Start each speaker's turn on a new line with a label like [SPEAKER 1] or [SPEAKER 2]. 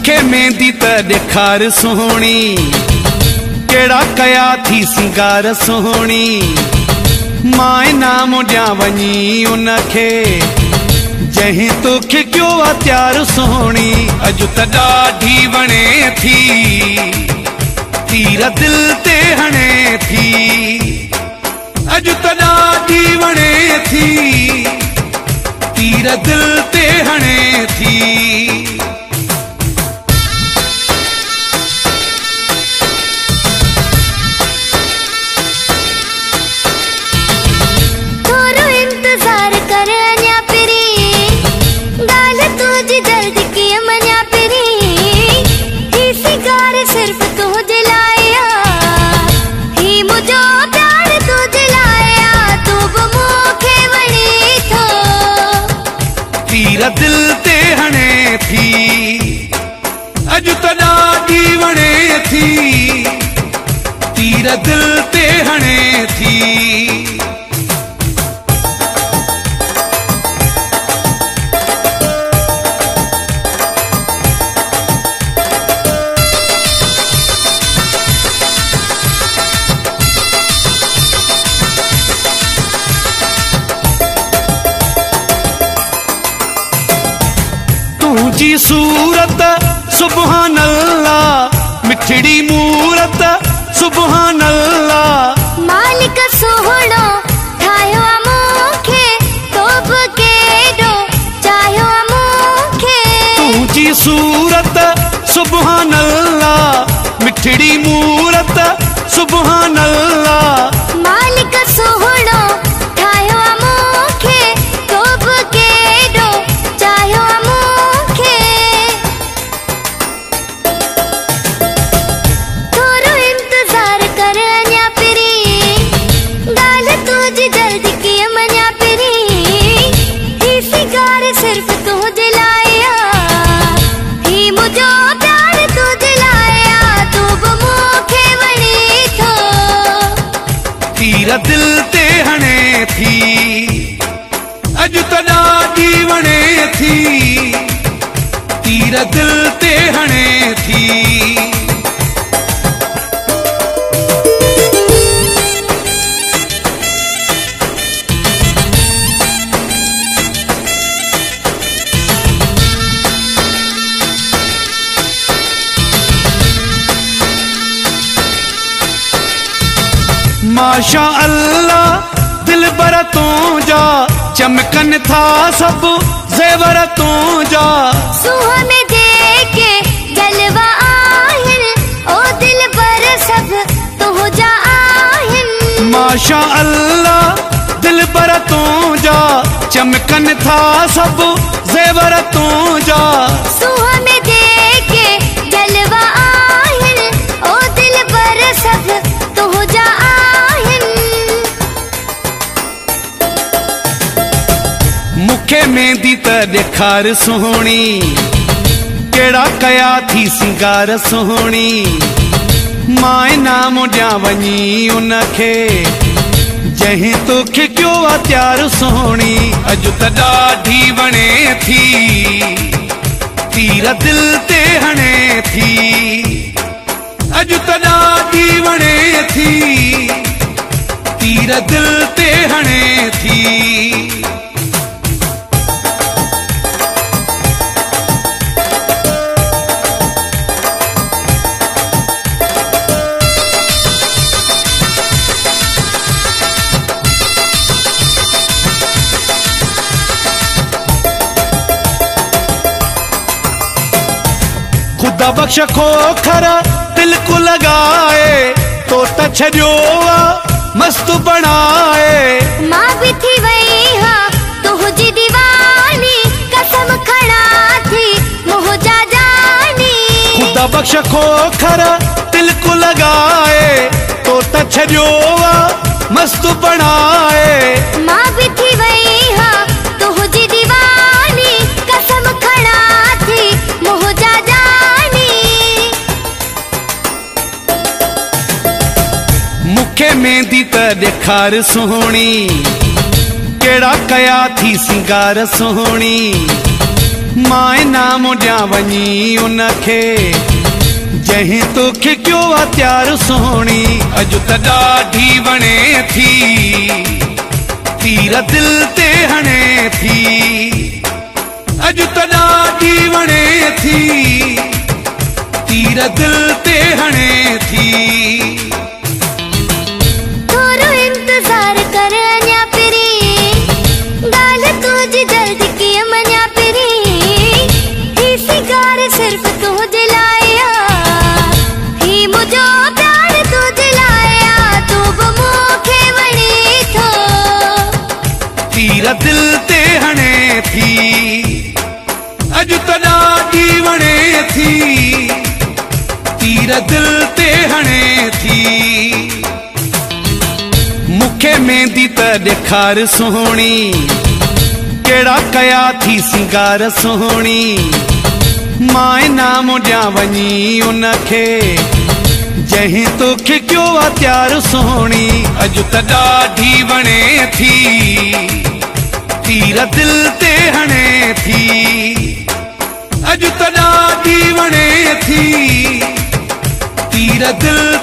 [SPEAKER 1] मुखे मेहंदी त ॾेखार सोहणी, केड़ा कया थी सिंगार सोहणी। मां नाम ॾियां वञी उनखे जहीं तोखे कयो आ त्यार सोहणी। अॼु त ॾाढी वणे थी, तीर दिल ते हणे थी। अॼु त ॾाढी वणे थी, तीर दिल ते हणे थी। दिल ते हणे थी, अॼु त ॾाढी वणे थी, तीर दिल ते हणे थी। जी सूरत सुबहान अल्लाह, मिठड़ी मूरत सुबहान अल्लाह।
[SPEAKER 2] मालिक सोहणो ठाहियो मूंखे, तोब केॾो चाहियो मूंखे।
[SPEAKER 1] तुंहिंजी सूरत सुबहान अल्लाह, मिठड़ी मूरत सुबहान अल्लाह।
[SPEAKER 2] मालिक सोहणो ठाहियो मूंखे, तोब केॾो चाहियो मूंखे। थोरो इंतज़ार कर अञा पिरी, ॻाल्हि तुंहिंजी जल्दी कीअं मञा पिरी। ही सिंगार सिर्फ़ तुंहिंजे लाइ आ, ही मुंहिंजो प्यार तुंहिंजे लाइ आ। तू बि मूंखे वणे थो,
[SPEAKER 1] तीर दिल ते हणे थी। अॼु त ॾाढी वणे थी, तीर दिल ते हणे थी। माशा अल्लाह दिल बर तो जा, चमकन था सब ज़ेवर तो जा।
[SPEAKER 2] सुहाने जेके जलवा आहिन, ओ दिल बर सब तुंहिंजा आहिन।
[SPEAKER 1] माशा अल्लाह दिल बर तो जा, चमकन था सब ज़ेवर तो जा।
[SPEAKER 2] सुहाने जेके जलवा आहिन, ओ दिल बर सब तुंहिंजा आहिन।
[SPEAKER 1] मुखे मेहंदी त ॾेखार सोहणी, केड़ा कया थी सिंगार सोहणी। मां नाम ॾियां वञी उनखे जहीं तोखे कयो आ त्यार सोहणी। अॼु त ॾाढी वणे थी, तीर दिल ते हणे थी। अॼु त ॾाढी वणे थी, तीर दिल ते हणे थी। खुदा बख्श खोखर दिल को लगाए, तो त छॾियो आ मस्त बणाए।
[SPEAKER 2] मां भी थी वई हां तुंहिंजी दीवानी, कसम खणा थी मुंहिंजा जानी।
[SPEAKER 1] खुदा बख्श खोखर दिल को लगाए, तो त छॾियो आ मस्त बणाए।
[SPEAKER 2] मां भी थी वई हां तुंहिंजी दीवानी, कसम खणा थी मुंहिंजा जानी।
[SPEAKER 1] मुखे मेहंदी त ॾेखार सोहणी, केड़ा कया थी सिंगार सोहणी। माए नाम ॾियां वञी उनखे जहीं तोखे कयो आ त्यार सोहणी। अॼु त ॾाढी वणे थी तीर दिल ते हणे थी। अॼु त ॾाढी वणे थी तीर दिल ते हणे थी।
[SPEAKER 2] थोरो इंतज़ार कर अञा पिरी ॻाल्हि तुंहिंजी जल्दी कीअं मञा पिरी। ही सिंगार सिर्फ़ तुंहिंजे लाइ आ, ही मुंहिंजो प्यार तुंहिंजे लाइ आ, तूं बि मूंखे वणी थो।
[SPEAKER 1] तीर दिल ते हणे थी। अॼु त ॾाढी वणे थी तीर दिल ते हणे थी। मूंखे मेहंदी त ॾेखार सोहणी कहिड़ा कया थी सिंगार सोहणी। माए नाम ॾियां वञी उनखे जहीं तोखे कयो आ त्यार सोहणी। अॼु त ॾाढी वणे थी तीर दिल ते हणे थी। अॼु त ॾाढी वणे थी तीर दिल